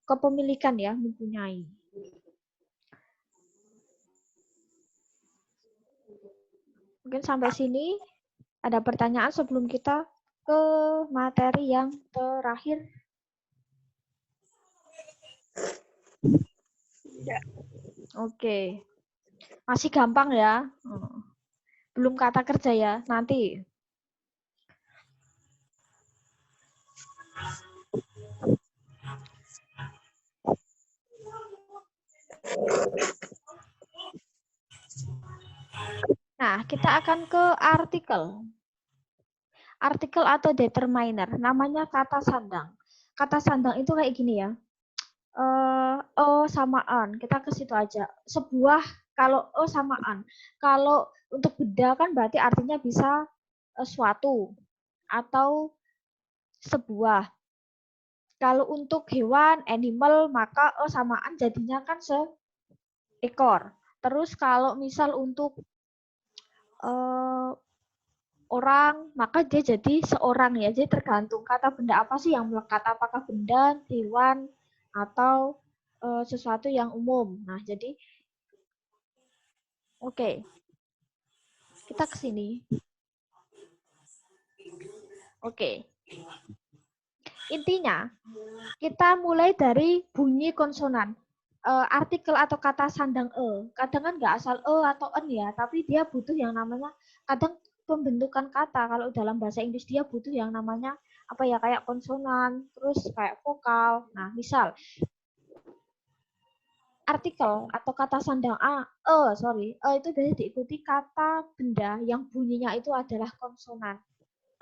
kepemilikan ya, mempunyai. Mungkin sampai sini ada pertanyaan sebelum kita ke materi yang terakhir. Oke. Masih gampang ya. Belum kata kerja ya, nanti. Nah, kita akan ke artikel. Artikel atau determiner, namanya kata sandang. Kata sandang itu kayak gini ya. Samaan, kita ke situ aja. Sebuah, kalau samaan. Kalau untuk benda kan berarti artinya bisa suatu atau sebuah. Kalau untuk hewan, animal, maka samaan jadinya kan seekor. Terus kalau misal untuk orang, maka dia jadi seorang ya. Jadi tergantung kata benda apa sih yang melekat, apakah benda, hewan, atau sesuatu yang umum. Nah, jadi oke. Kita ke sini. Oke. Intinya, kita mulai dari bunyi konsonan. Artikel atau kata sandang kadang kan nggak asal atau en ya, tapi dia butuh yang namanya kadang pembentukan kata. Kalau dalam bahasa Inggris dia butuh yang namanya apa ya, kayak konsonan, terus kayak vokal. Nah, misal artikel atau kata sandang itu biasanya diikuti kata benda yang bunyinya itu adalah konsonan.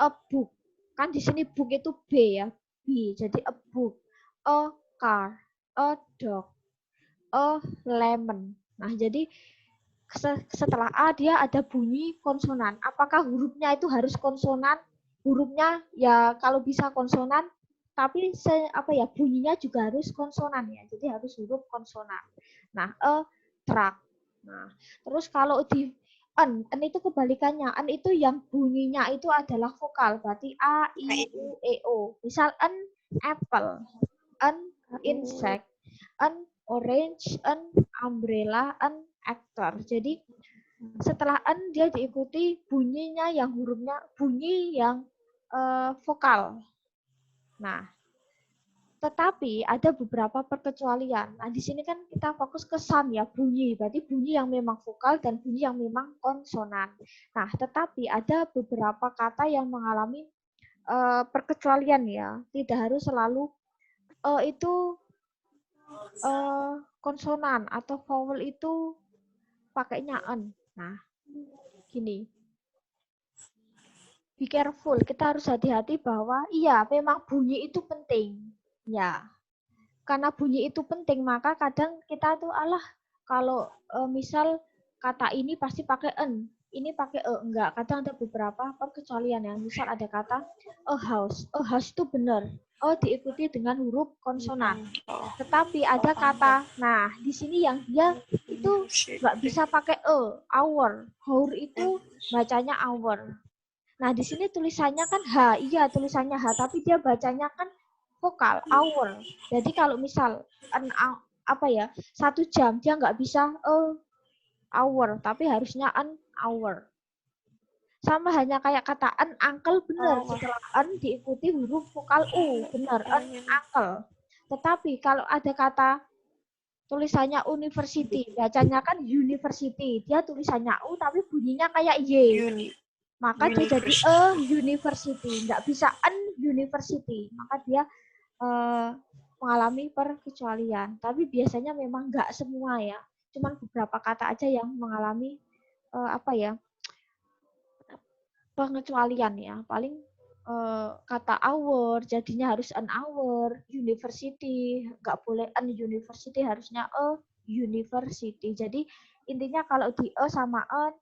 A book, kan di sini book itu B ya, B, jadi a book, a car, a dog, a lemon. Nah, jadi setelah A dia ada bunyi konsonan. Apakah hurufnya itu harus konsonan? Hurufnya ya kalau bisa konsonan, tapi bunyinya juga harus konsonan ya. Jadi harus huruf konsonan. Nah, a truck. Nah, terus kalau di en itu kebalikannya. En itu yang bunyinya itu adalah vokal, berarti A, I, U, E, O. Misal en apple, en insect, en orange, en umbrella, en actor. Jadi setelah en dia diikuti bunyinya yang hurufnya bunyi yang vokal. Nah, tetapi ada beberapa perkecualian. Nah, di sini kan kita fokus ke sound ya, bunyi. Berarti bunyi yang memang vokal dan bunyi yang memang konsonan. Nah, tetapi ada beberapa kata yang mengalami perkecualian ya. Tidak harus selalu itu konsonan atau vowel itu pakainya en. Nah, gini. Be careful, kita harus hati-hati bahwa iya, memang bunyi itu penting. Ya, karena bunyi itu penting, maka kadang kita tuh kalau misal kata ini pasti pakai en, ini pakai enggak. Kadang ada beberapa perkecualian yang misal ada kata a house itu benar, diikuti dengan huruf konsonan. Tetapi ada kata, nah di sini yang dia itu nggak bisa pakai hour itu bacanya hour. Nah di sini tulisannya kan h, iya tulisannya h, tapi dia bacanya kan vokal hour. Jadi kalau misal satu jam dia nggak bisa hour, tapi harusnya an hour. Sama hanya kayak kata an uncle benar, setelah an diikuti huruf vokal u, benar an uncle. Tetapi kalau ada kata tulisannya university, bacanya kan university, dia tulisannya u tapi bunyinya kayak y. Maka dia jadi university, nggak bisa an university. Maka dia mengalami perkecualian. Tapi biasanya memang nggak semua ya. Cuman beberapa kata aja yang mengalami pengecualian ya. Paling kata hour jadinya harus an hour, university nggak boleh an university, harusnya university. Jadi intinya kalau di sama an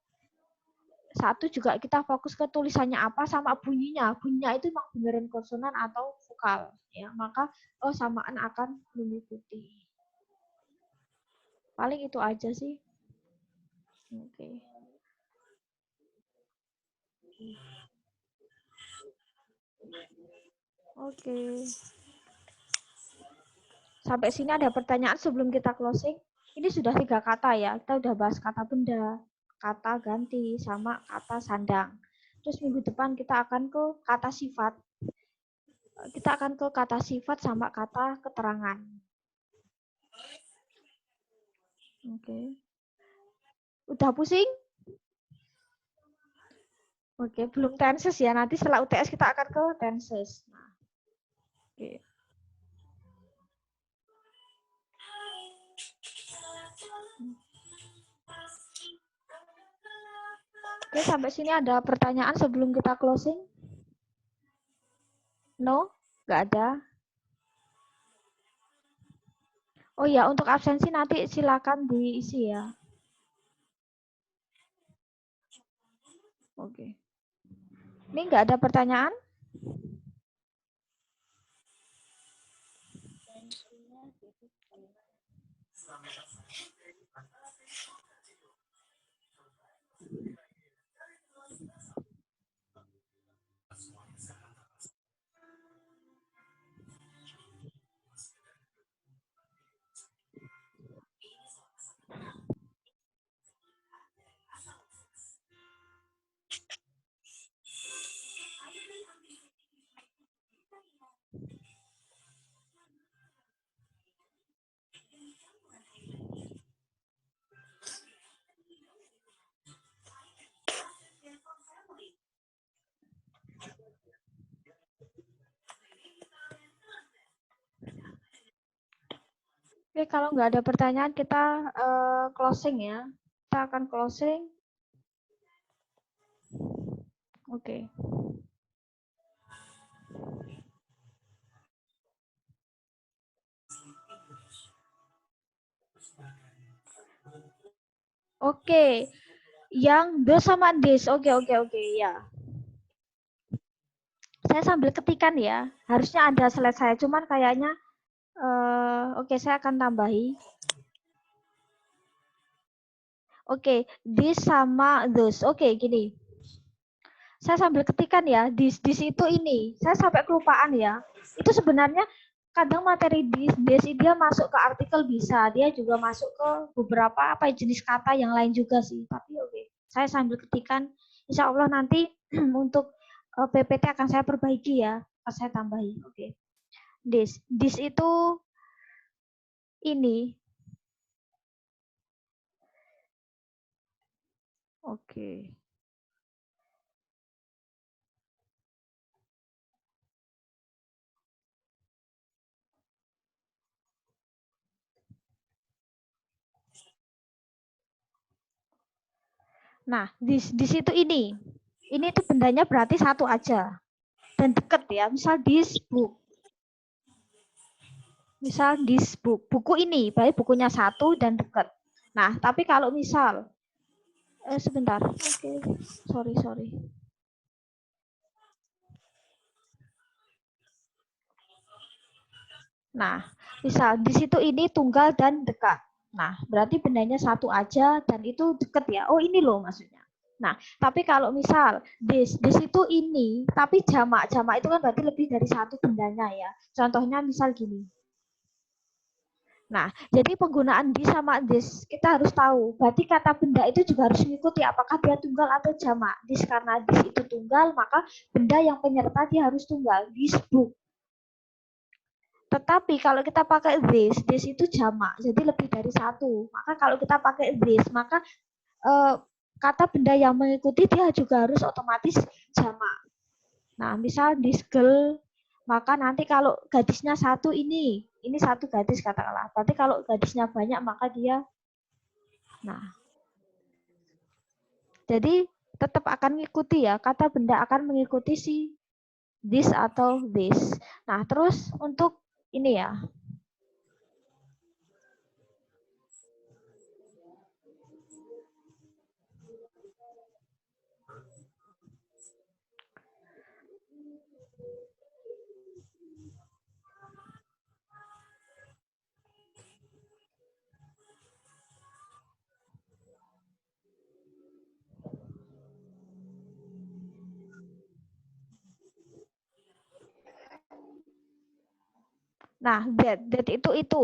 satu juga kita fokus ke tulisannya apa sama bunyinya. Bunyinya itu memang beneran konsonan atau vokal ya. Maka samaan akan mengikuti. Paling itu aja sih. Oke. Oke. Sampai sini ada pertanyaan sebelum kita closing? Ini sudah 3 kata ya. Kita udah bahas kata benda, kata ganti, sama kata sandang. Terus minggu depan kita akan ke kata sifat. Kita akan ke kata sifat sama kata keterangan. Oke. Udah pusing? Oke, belum tenses ya. Nanti setelah UTS kita akan ke tenses. Nah, oke. Oke, sampai sini ada pertanyaan sebelum kita closing? No? Nggak ada? Oh ya, untuk absensi nanti silakan diisi ya. Oke. Ini nggak ada pertanyaan? Oke, kalau nggak ada pertanyaan kita closing ya. Kita akan closing. Oke. Oke. Yang the sama this. Oke, ya. Saya sambil ketikan ya. Harusnya ada slide saya, cuman kayaknya oke, saya akan tambahi. Oke, this sama those. Oke, gini. Saya sambil ketikan ya, this itu ini. Saya sampai kelupaan ya. Itu sebenarnya kadang materi this dia masuk ke artikel bisa, dia juga masuk ke beberapa jenis kata yang lain juga sih. Tapi oke, saya sambil ketikan. Insya Allah nanti untuk PPT akan saya perbaiki ya, akan saya tambahi. Oke. This itu ini. Oke. Nah, this itu ini. Ini tuh bendanya berarti satu aja. Dan deket ya. Misal this book. Misal this book. Buku ini, baik bukunya satu dan deket. Nah, tapi kalau misal sebentar. Oke. Sorry. Nah, misal di situ ini tunggal dan dekat. Nah, berarti bendanya satu aja dan itu deket ya. Oh, ini loh maksudnya. Nah, tapi kalau misal this itu ini, tapi jamak itu kan berarti lebih dari satu bendanya ya. Contohnya misal gini. Nah, jadi penggunaan this sama this kita harus tahu. Berarti kata benda itu juga harus mengikuti apakah dia tunggal atau jamak. This karena this itu tunggal, maka benda yang penyerta dia harus tunggal. This book. Tetapi kalau kita pakai this itu jamak, jadi lebih dari satu. Maka kalau kita pakai this, maka kata benda yang mengikuti dia juga harus otomatis jamak. Nah, misal this girl, maka nanti kalau gadisnya satu ini satu gadis katakanlah. Berarti kalau gadisnya banyak maka dia, nah, jadi tetap akan mengikuti ya, kata benda akan mengikuti si this atau this. Nah, terus untuk ini ya. Nah, that itu.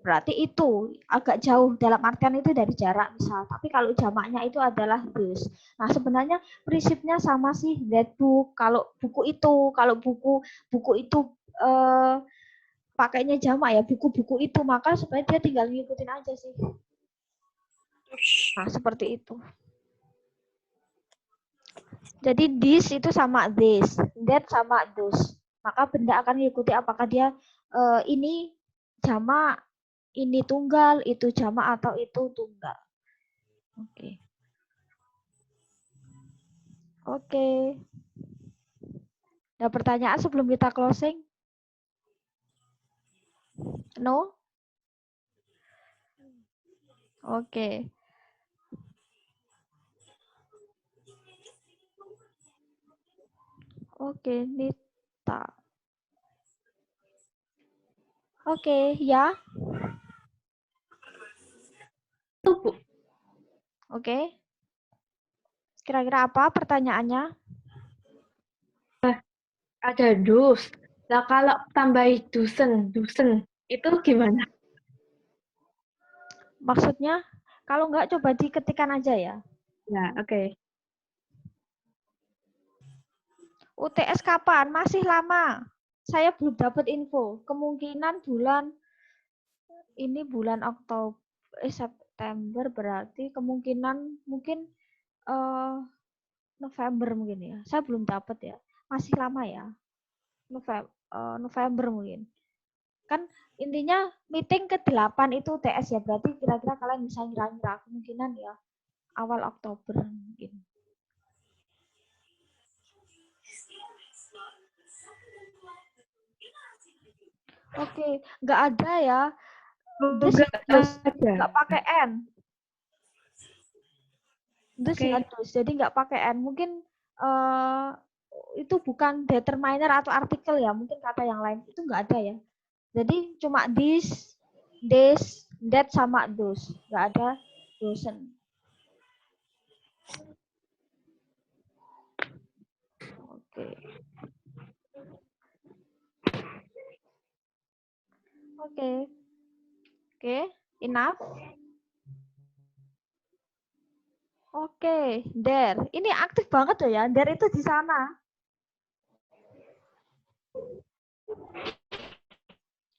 Berarti itu agak jauh dalam artian itu dari jarak misal. Tapi kalau jamaknya itu adalah this. Nah, sebenarnya prinsipnya sama sih that book. Kalau buku itu pakainya jamak ya, buku-buku itu, maka sebenarnya dia tinggal ngikutin aja sih. Nah, seperti itu. Jadi this itu sama this, that sama those. Maka benda akan mengikuti apakah dia ini jamak, ini tunggal, itu jamak atau itu tunggal. Oke. Oke. Ada pertanyaan sebelum kita closing? No? Oke. Oke, Nita. Oke, ya. Oke. Kira-kira apa pertanyaannya? Ada dus. Nah, kalau tambahi dusen itu gimana? Maksudnya, kalau nggak coba diketikkan aja ya. Ya, oke. UTS kapan? Masih lama. Saya belum dapat info. Kemungkinan bulan Oktober, September berarti kemungkinan mungkin November mungkin ya. Saya belum dapat ya. Masih lama ya. November mungkin. Kan intinya meeting ke-8 itu UTS ya. Berarti kira-kira kalian bisa ngira-ngira kemungkinan ya awal Oktober mungkin. Oke, nggak ada ya. Nggak pakai N. Jadi nggak pakai N. Mungkin itu bukan determiner atau artikel ya. Mungkin kata yang lain itu nggak ada ya. Jadi cuma this, that sama those. Nggak ada dosen. Oke. Oke, enough. Oke, there. Ini aktif banget loh ya. There itu di sana.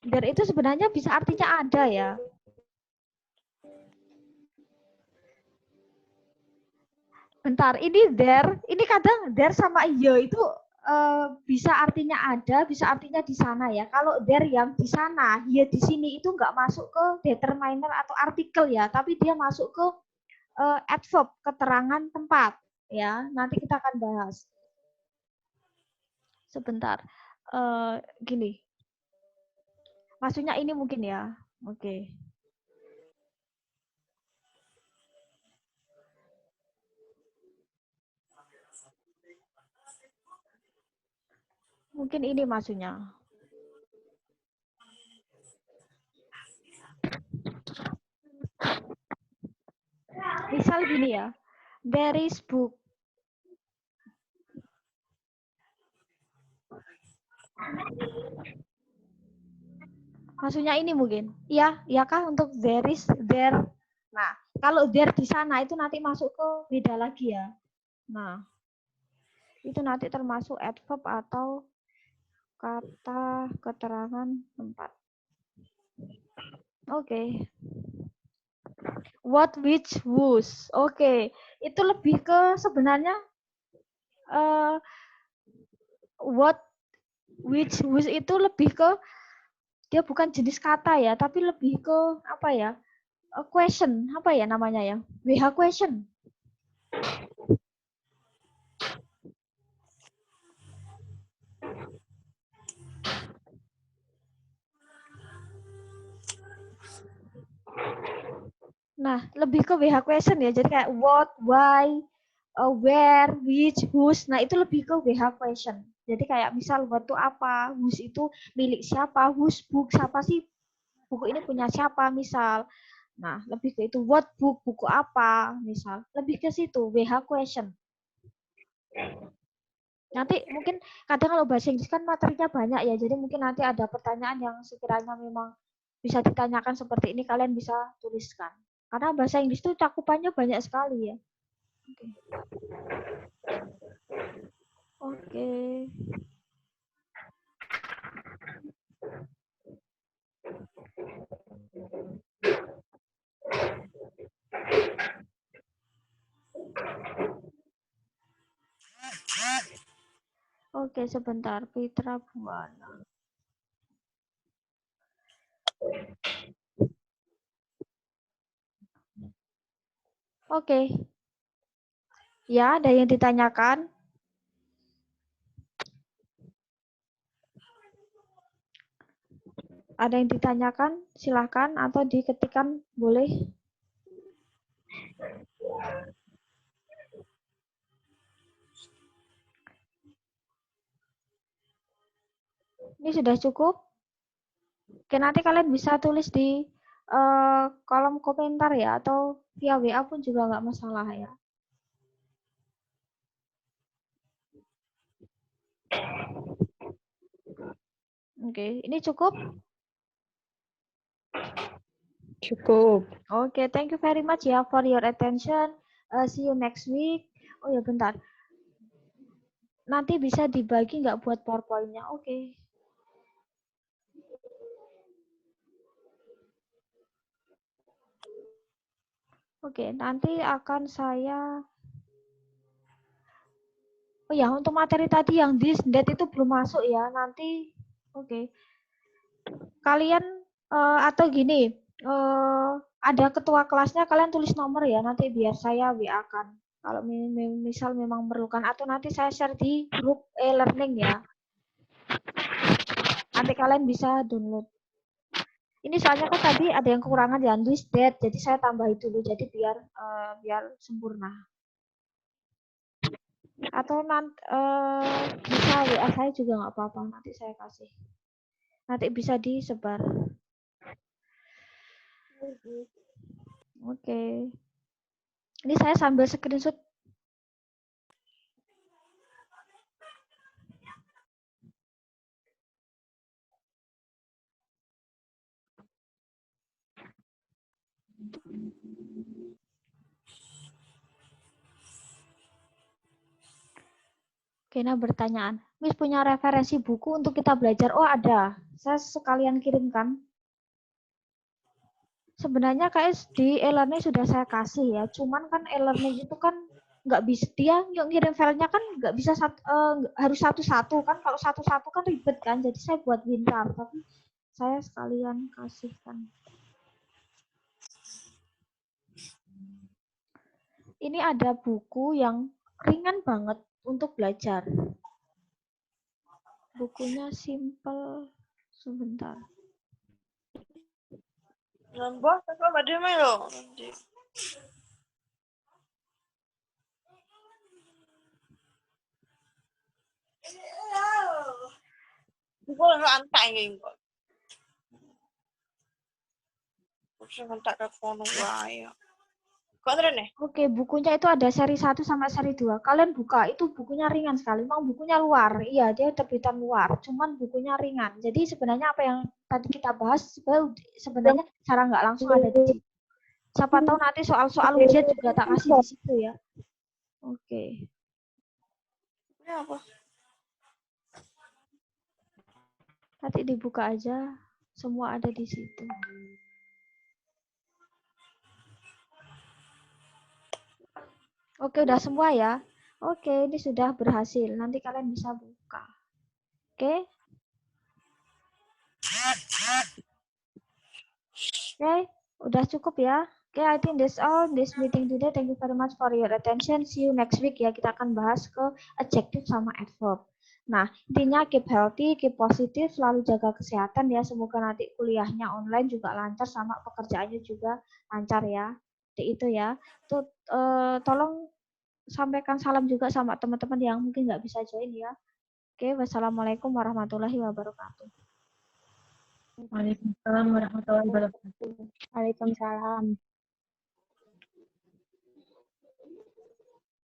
There itu sebenarnya bisa artinya ada ya. Bentar, ini there. Ini kadang there sama iya itu bisa artinya ada, bisa artinya di sana ya. Kalau there yang di sana, ya di sini itu nggak masuk ke determiner atau artikel ya, tapi dia masuk ke adverb, keterangan tempat ya. Nanti kita akan bahas. Sebentar, gini. Maksudnya ini mungkin ya. Oke. Mungkin ini maksudnya. Misal gini ya, there is book. Maksudnya ini mungkin. Iya, iya kah untuk there is, there. Nah, kalau there di sana itu nanti masuk ke beda lagi ya. Nah, itu nanti termasuk adverb atau kata keterangan tempat. Oke. What, which, whose. Oke. Itu lebih ke sebenarnya what, which, whose itu lebih ke dia bukan jenis kata ya, tapi lebih ke apa ya? Question, apa ya namanya ya? WH question. Nah, lebih ke WH question ya. Jadi kayak what, why, where, which, whose. Nah, itu lebih ke WH question. Jadi kayak misal what itu apa, whose itu milik siapa, whose book, siapa sih buku ini punya siapa misal. Nah, lebih ke itu what book, buku apa misal. Lebih ke situ WH question. Nanti mungkin kadang kalau bahasa Inggris kan materinya banyak ya. Jadi mungkin nanti ada pertanyaan yang sekiranya memang bisa ditanyakan seperti ini, kalian bisa tuliskan. Karena bahasa Inggris itu cakupannya banyak sekali ya. Oke. Oke, sebentar. Fitra Buana. Oke. Ya, ada yang ditanyakan? Ada yang ditanyakan? Silahkan atau diketikkan boleh. Ini sudah cukup? Oke, nanti kalian bisa tulis di kolom komentar ya, atau via WA pun juga nggak masalah ya. Oke, ini cukup? Cukup. Oke, thank you very much ya for your attention. See you next week. Oh ya, bentar. Nanti bisa dibagi nggak buat PowerPoint-nya? Oke. Oke, nanti akan saya... Oh ya, untuk materi tadi yang this, that itu belum masuk ya. Nanti, oke. Kalian, atau gini, ada ketua kelasnya, kalian tulis nomor ya. Nanti biar saya WA-kan. Kalau misal memang memerlukan. Atau nanti saya share di grup e-learning ya. Nanti kalian bisa download. Ini soalnya kan tadi ada yang kekurangan ya, this, that. Jadi saya tambahin dulu. Jadi biar sempurna. Atau nanti bisa WA saya juga nggak apa-apa, nanti saya kasih. Nanti bisa disebar. Oke. Ini saya sambil screenshot. Oke, nah pertanyaan. Miss punya referensi buku untuk kita belajar? Oh ada. Saya sekalian kirimkan. Sebenarnya kayak di e-learning sudah saya kasih ya. Cuman kan e-learning itu kan nggak bisa, dia yang ngirim filenya kan nggak bisa harus satu-satu kan. Kalau satu-satu kan ribet kan. Jadi saya buat pintar. Tapi saya sekalian kasihkan. Ini ada buku yang ringan banget untuk belajar. Bukunya simple. Sebentar. Nambah, kakak badai melo. Buku lantai kayak gitu. Saya minta ke kono ya. Kok nih? Oke, bukunya itu ada seri 1 sampai seri 2. Kalian buka, itu bukunya ringan sekali. Memang bukunya luar. Iya, dia terbitan luar. Cuman bukunya ringan. Jadi sebenarnya apa yang tadi kita bahas, sebenarnya cara nggak langsung ada di situ. Siapa tahu nanti soal-soal ujian juga tak kasih di situ ya. Oke. Ini apa? Nanti dibuka aja. Semua ada di situ. Oke, udah semua ya. Oke, ini sudah berhasil. Nanti kalian bisa buka. Oke. Oke, udah cukup ya. Oke, I think that's all this meeting today. Thank you very much for your attention. See you next week ya. Kita akan bahas ke adjective sama adverb. Nah, intinya keep healthy, keep positive, selalu jaga kesehatan ya. Semoga nanti kuliahnya online juga lancar sama pekerjaannya juga lancar ya. Itu ya. Tuh, tolong sampaikan salam juga sama teman-teman yang mungkin nggak bisa join ya. Oke, wassalamualaikum warahmatullahi wabarakatuh. Waalaikumsalam warahmatullahi wabarakatuh. Waalaikumsalam.